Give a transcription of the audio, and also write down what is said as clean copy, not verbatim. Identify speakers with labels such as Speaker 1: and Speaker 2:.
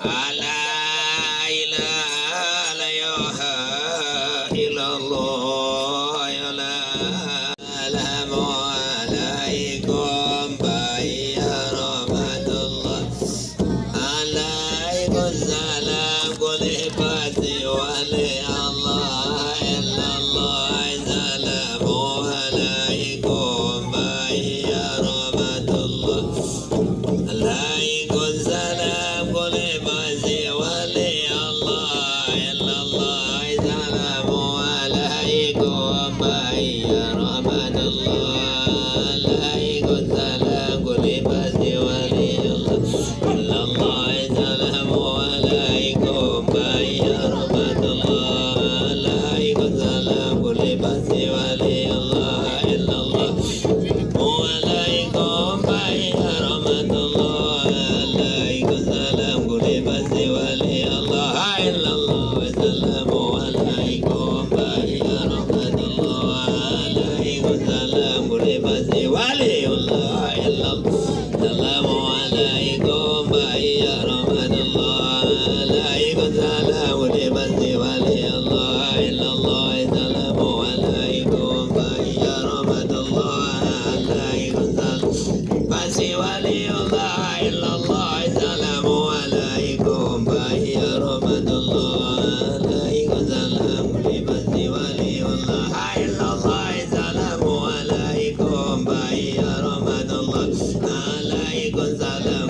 Speaker 1: la ilaha illallah ya la salamu alaikum ya rahmatullah alaikum salam kulli fati wali Allah illallah salamu alaikum ya rahmatullah alaikum salam kulli fati wali Allah illallah salamu alaikum ya rahmatullah alaikum salam kulli fati wali Allah illallah salamu alaikum ya rahmatullah alaikum salam kulli fati wali Allah illallah alaikum ya rahmatullah alaikum salam kulli fati wali Allah illallah salamu alaikum ya rahmatullah alaikum salam kulli fati wali Allah illallah salamu alaikum ya rahmatullah alaikum salam kulli fati wali Allah illallah salamu alaikum ya rahmatullah alaikum salam fati wali Allah illallah salamu alaikum ya rahmatullah alaikum salam kulli fati wali Allah illallah salamu alaikum ya rahmatullah alaikum salam